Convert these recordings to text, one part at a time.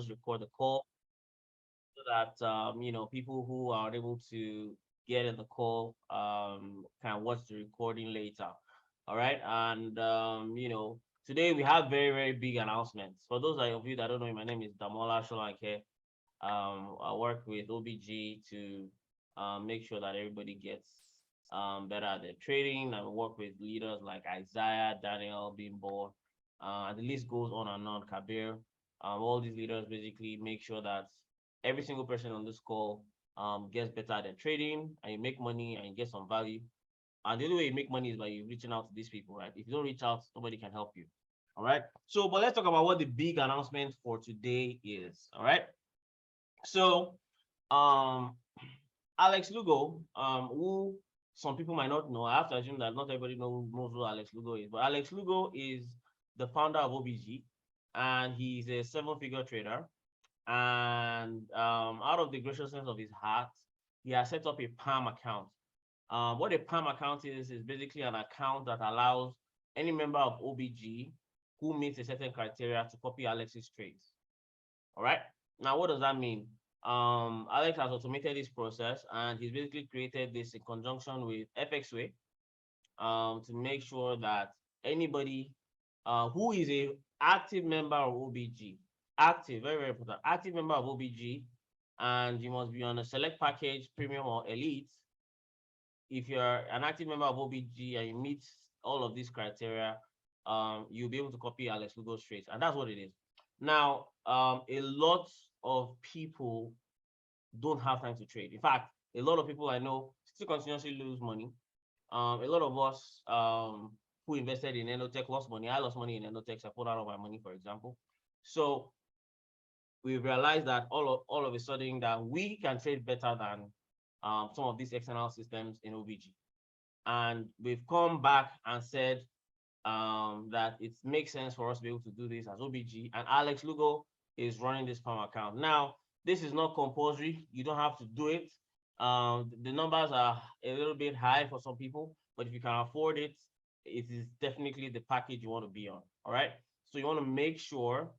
just record the call so that people who are able to get in the call can watch the recording later. All right, and today we have very very big announcements. For those of you that don't know me, my name is Damola Solanke. I work with OBG to make sure that everybody gets better at their trading. I work with leaders like Isaiah, Daniel, Bimbo, and the list goes on and on. Kabir, all these leaders basically make sure that every single person on this call gets better at their trading, and you make money and you get some value. And the only way you make money is by you reaching out to these people, right? If you don't reach out, nobody can help you. All right. So, but let's talk about what the big announcement for today is. All right. So, Alex Lugo, who some people might not know, I have to assume that not everybody knows who Alex Lugo is, but Alex Lugo is the founder of OBG, and he's a seven-figure trader. And out of the graciousness of his heart, he has set up a PAM account. What a PAM account is basically an account that allows any member of OBG who meets a certain criteria to copy Alex's trades. All right. Now, what does that mean? Alex has automated this process, and he's basically created this in conjunction with FXWay to make sure that anybody who is a active member of OBG, active, very, very important, active member of OBG, and you must be on a select package, premium or elite. If you're an active member of OBG and you meet all of these criteria, you'll be able to copy Alex Lugo's trades, and that's what it is. Now, a lot of people don't have time to trade. In fact, a lot of people I know still continuously lose money. A lot of us who invested in Enotech lost money. I lost money in Enotech. I put out of my money, for example. So we realized that all of a sudden that we can trade better than some of these external systems in OBG. And we've come back and said that it makes sense for us to be able to do this as OBG. And Alex Lugo is running this PAM account. Now, this is not compulsory. You don't have to do it. The numbers are a little bit high for some people, but if you can afford it, it is definitely the package you want to be on. All right. So you want to make sure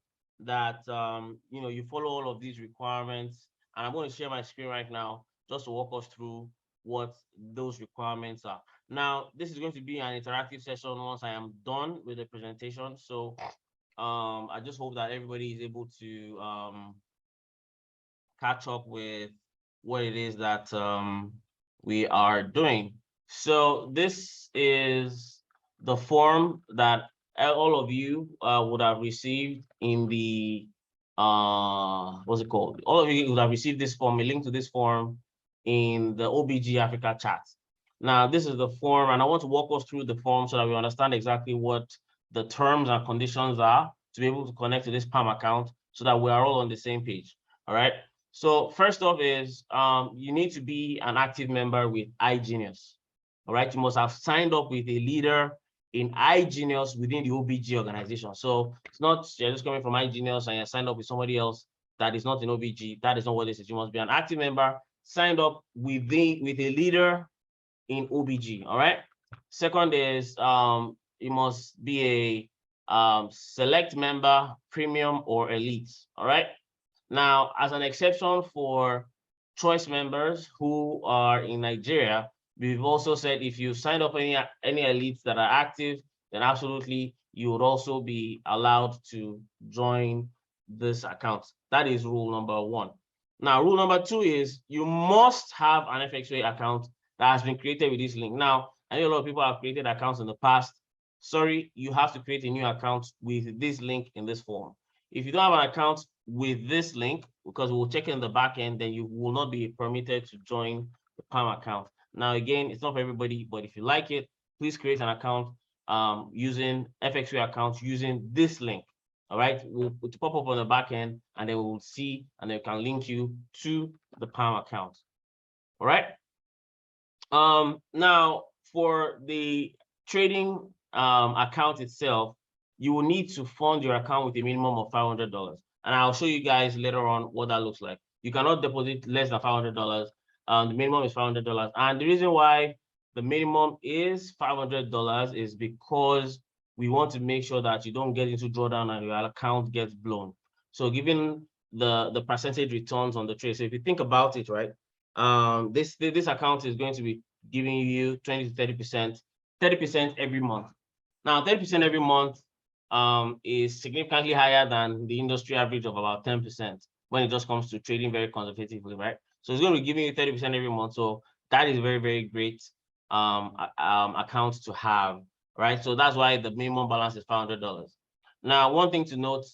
that you follow all of these requirements. And I'm going to share my screen right now just to walk us through what those requirements are. Now, this is going to be an interactive session once I am done with the presentation. So I just hope that everybody is able to catch up with what it is that we are doing. So this is the form that all of you would have received in the what's it called? All of you would have received this form, a link to this form in the OBG Africa chat. Now, this is the form, and I want to walk us through the form so that we understand exactly what the terms and conditions are to be able to connect to this PAM account so that we are all on the same page. All right. So first off is you need to be an active member with iGenius. All right. You must have signed up with a leader in iGenius within the OBG organization. So it's not you're just coming from iGenius and you're signed up with somebody else that is not in OBG. That is not what this is. You must be an active member signed up with a leader in OBG. All right. Second is you must be a select member, premium or elite. All right. Now, as an exception for choice members who are in Nigeria, we've also said if you signed up any elites that are active, then absolutely you would also be allowed to join this account. That is rule number one. Now, rule number two is you must have an FXWay account that has been created with this link. Now, I know a lot of people have created accounts in the past. Sorry, you have to create a new account with this link in this form. If you don't have an account with this link, because we'll check in the back end, then you will not be permitted to join the PAM account. Now, again, it's not for everybody, but if you like it, please create an account using FXWay account using this link. All right, we'll pop up on the back end, and then we will see, and then we can link you to the PAM account. All right. Now, for the trading account itself, you will need to fund your account with a minimum of $500. And I'll show you guys later on what that looks like. You cannot deposit less than $500. The minimum is $500. And the reason why the minimum is $500 is because we want to make sure that you don't get into drawdown and your account gets blown. So given the percentage returns on the trade. So if you think about it, right, this account is going to be giving you 20 to 30% every month. Now, 30% every month is significantly higher than the industry average of about 10% when it just comes to trading very conservatively, right? So it's going to be giving you 30% every month. So that is very, very great account to have, right? So that's why the minimum balance is $500. Now, one thing to note,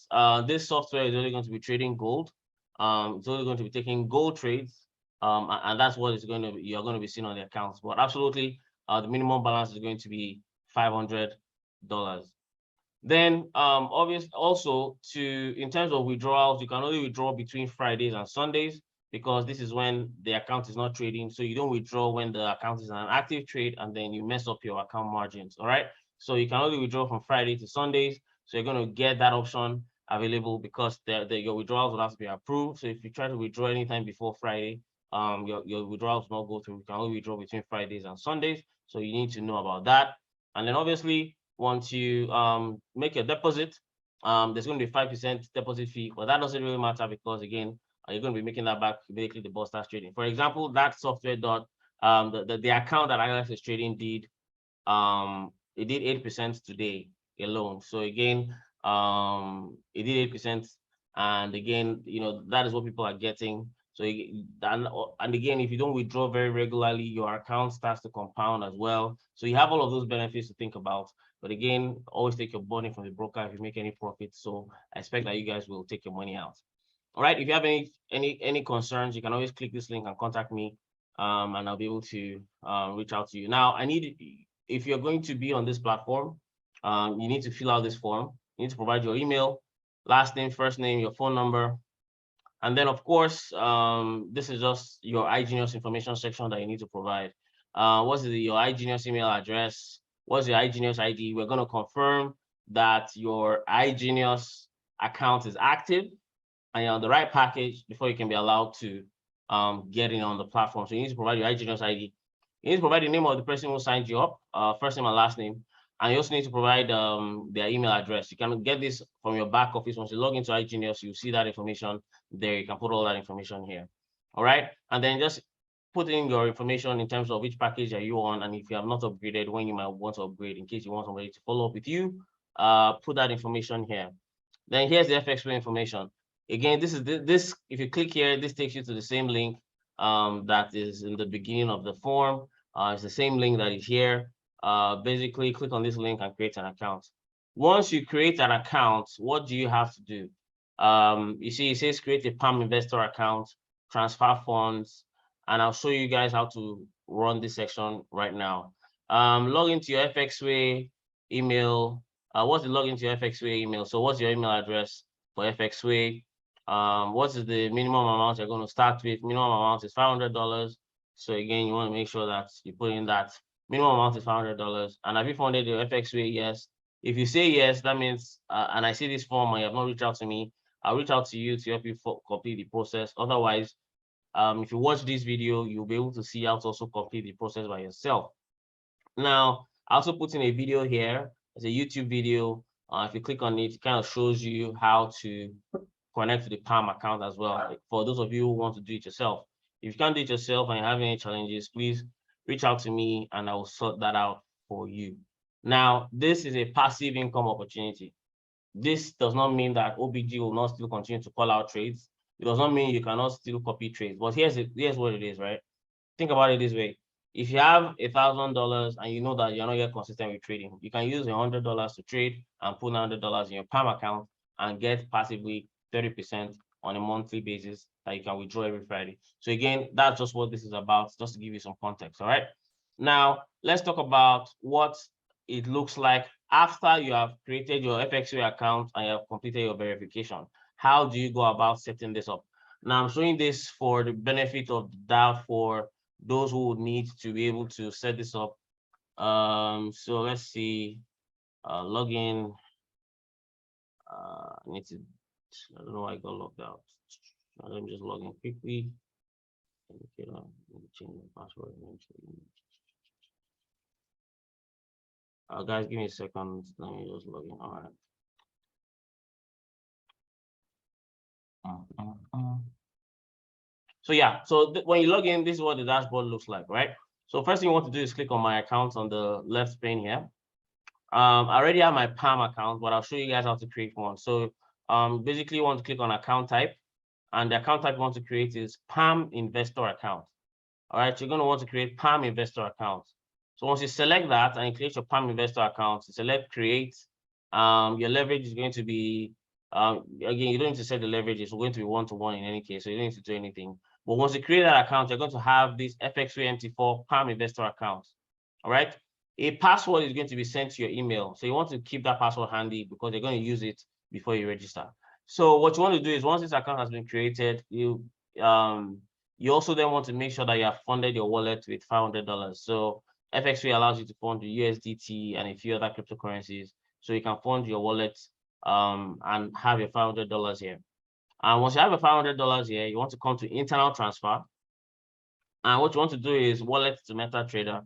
this software is only going to be trading gold. It's only going to be taking gold trades, and that's what you're going to be seeing on the accounts. But absolutely, the minimum balance is going to be $500. Then, obviously, also in terms of withdrawals, you can only withdraw between Fridays and Sundays because this is when the account is not trading. So you don't withdraw when the account is an active trade, and then you mess up your account margins. All right. So you can only withdraw from Friday to Sundays. So you're going to get that option available because your withdrawals will have to be approved. So if you try to withdraw anytime before Friday, your withdrawals will not go through. You can only withdraw between Fridays and Sundays. So you need to know about that. And then obviously, once you make your deposit, there's going to be 5% deposit fee, but that doesn't really matter because again, you're going to be making that back immediately the ball starts trading. For example, that software the account that Alex is trading did it did 8% today alone. So again, it did 8%, and again, that is what people are getting. So and again, if you don't withdraw very regularly, your account starts to compound as well. So you have all of those benefits to think about. But again, always take your money from the broker if you make any profit. So I expect that you guys will take your money out. All right. If you have any concerns, you can always click this link and contact me, and I'll be able to reach out to you. Now, if you're going to be on this platform, you need to fill out this form. You need to provide your email, last name, first name, your phone number, and then, of course, this is just your iGenius information section that you need to provide. What's your iGenius email address? What's your iGenius ID? We're going to confirm that your iGenius account is active and you're on the right package before you can be allowed to get in on the platform. So you need to provide your iGenius ID. You need to provide the name of the person who signed you up, first name and last name. And you also need to provide their email address. You can get this from your back office. Once you log into iGenius, you see that information there. You can put all that information here. All right. And then just put in your information in terms of which package are you on. And if you have not upgraded, when you might want to upgrade in case you want somebody to follow up with you, put that information here. Then here's the FXway information. Again, this if you click here, this takes you to the same link that is in the beginning of the form. It's the same link that is here. Basically, click on this link and create an account. Once you create an account, what do you have to do? You see, it says create a Palm Investor account, transfer funds, and I'll show you guys how to run this section right now. Log into your FXway email. What's the login to your FXway email? So what's your email address for FXway? What is the minimum amount you're going to start with? Minimum amount is $500. So again, you want to make sure that you put in that minimum amount is $500. And have you funded your FXway? Yes. If you say yes, that means, and I see this form and you have not reached out to me, I'll reach out to you to help you complete the process. Otherwise, if you watch this video, you'll be able to see how to also complete the process by yourself. Now, I also put in a video here. It's a YouTube video. If you click on it, it kind of shows you how to connect to the Palm account as well. For those of you who want to do it yourself. If you can't do it yourself and you have any challenges, please reach out to me and I will sort that out for you. Now, this is a passive income opportunity. This does not mean that OBG will not still continue to call out trades. It does not mean you cannot still copy trades. But here's what it is, right? Think about it this way. If you have $1,000 and you know that you're not yet consistent with trading, you can use $100 to trade and put $100 in your Palm account and get passively 30% on a monthly basis that you can withdraw every Friday. So again, that's just what this is about, just to give you some context. All right. Now, let's talk about what it looks like after you have created your FXway account and you have completed your verification. How do you go about setting this up? Now, I'm showing this for the benefit of the doubt for those who would need to be able to set this up. So let's see, login. I need to, I don't know why I got logged out. Let me just log in quickly. Okay, let me change my password. Guys, give me a second. Let me just log in. All right. So yeah, so when you log in, this is what the dashboard looks like, right? So first thing you want to do is click on my account on the left pane here. I already have my Palm account, but I'll show you guys how to create one. So basically you want to click on account type, and the account type you want to create is Palm Investor Account. All right, you're going to want to create Palm Investor Account. So once you select that and you create your Palm Investor Account, you select create. Your leverage is going to be, again, you don't need to set the leverage, it's going to be one-to-one in any case, so you don't need to do anything. But once you create that account, you're going to have this FX3MT4 Palm Investor Account. All right, a password is going to be sent to your email. So you want to keep that password handy because you're going to use it before you register. So what you want to do is once this account has been created, you also then want to make sure that you have funded your wallet with $500. So FX3 allows you to fund the USDT and a few other cryptocurrencies. So you can fund your wallet and have your $500 here. And once you have your $500 here, you want to come to internal transfer. And what you want to do is wallet to MetaTrader.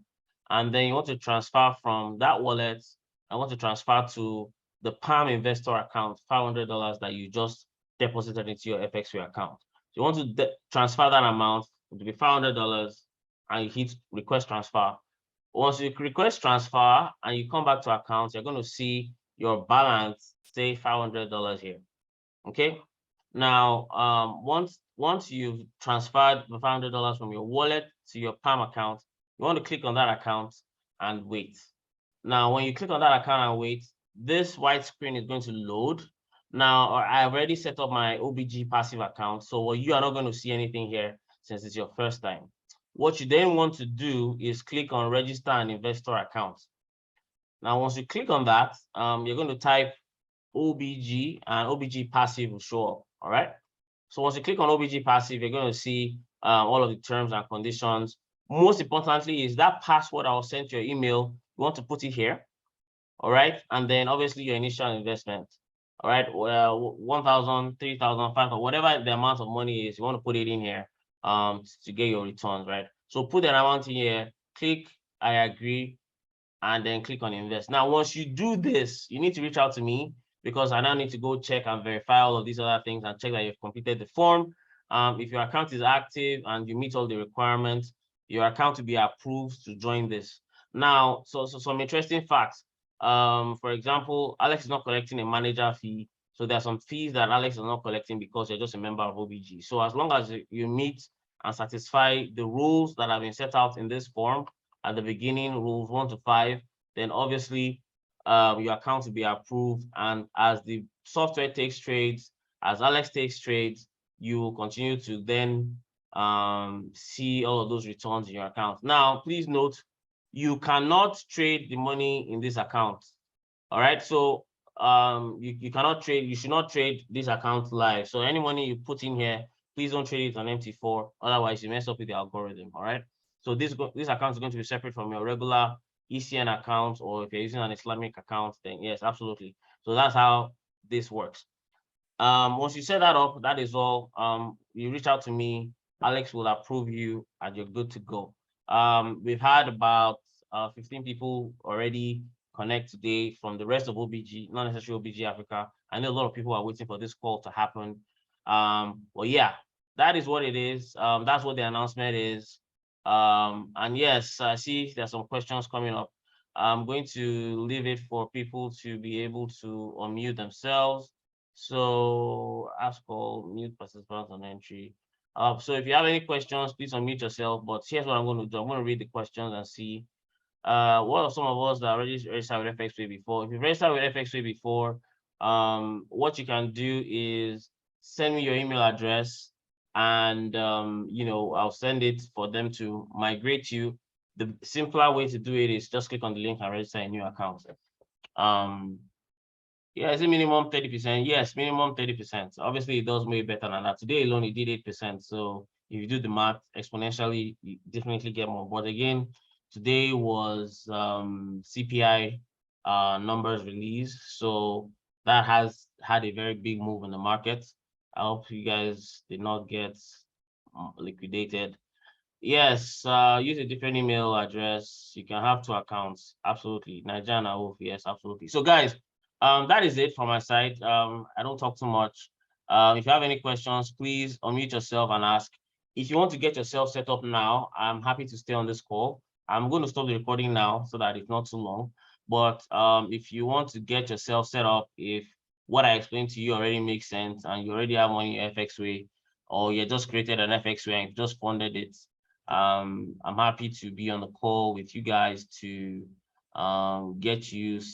And then you want to transfer from that wallet, I want to transfer to the Palm Investor account, $500 that you just deposited into your FX3 account. So you want to transfer that amount to be $500 and you hit request transfer. Once you request transfer and you come back to account, you're going to see your balance, say $500 here. Okay. Now, once you've transferred the $500 from your wallet to your Palm account, you want to click on that account and wait. Now, when you click on that account and wait, this white screen is going to load. Now, I've already set up my OBG passive account, so you are not going to see anything here since it's your first time. What you then want to do is click on register an investor account. Now, once you click on that, you're going to type OBG and OBG passive will show up. All right. So once you click on OBG passive, you're going to see all of the terms and conditions. Most importantly is that password I will send to your email. You want to put it here. All right. And then obviously your initial investment. All right. 1,000, 3,000, 5,000, whatever the amount of money is, you want to put it in here to get your returns, right? So put that amount in here, click I agree, and then click on invest. Now, once you do this, you need to reach out to me because I now need to go check and verify all of these other things and check that you've completed the form. If your account is active and you meet all the requirements, your account will be approved to join this. Now, so some interesting facts. For example, Alex is not collecting a manager fee. So there are some fees that Alex is not collecting because you're just a member of OBG. So as long as you meet and satisfy the rules that have been set out in this form at the beginning, rules 1 to 5, then obviously your account will be approved. And as the software takes trades, as Alex takes trades, you will continue to then see all of those returns in your account. Now, please note, you cannot trade the money in this account. All right. So you cannot trade, you should not trade this account live. So any money you put in here, please don't trade it on MT4. Otherwise, you mess up with the algorithm. All right. So this account is going to be separate from your regular ECN account, or if you're using an Islamic account, then yes, absolutely. So that's how this works. Once you set that up, that is all. You reach out to me, Alex will approve you, and you're good to go. We've had about 15 people already connect today from the rest of OBG, not necessarily OBG Africa. I know a lot of people are waiting for this call to happen. Well, yeah, that is what it is. That's what the announcement is. And yes, I see there's some questions coming up. I'm going to leave it for people to be able to unmute themselves. So ask all mute participants on entry. So if you have any questions, please unmute yourself. But here's what I'm going to do. I'm going to read the questions and see what are some of us that already registered with FXWay before. If you've registered with FXWay before, what you can do is send me your email address, and I'll send it for them to migrate you. The simpler way to do it is just click on the link and register a new account. Yeah, is it minimum 30%? Yes, minimum 30%. Obviously, it does way better than that. Today alone, it did 8%. So if you do the math exponentially, you definitely get more. But again, today was CPI numbers release. So that has had a very big move in the market. I hope you guys did not get liquidated. Yes, use a different email address. You can have 2 accounts. Absolutely. Nigerian, yes, absolutely. So guys, that is it from my side. I don't talk too much. If you have any questions, please unmute yourself and ask. If you want to get yourself set up now, I'm happy to stay on this call. I'm going to stop the recording now so that it's not too long. But if you want to get yourself set up, if what I explained to you already makes sense and you already have money FXway, or you just created an FXway and just funded it, I'm happy to be on the call with you guys to get you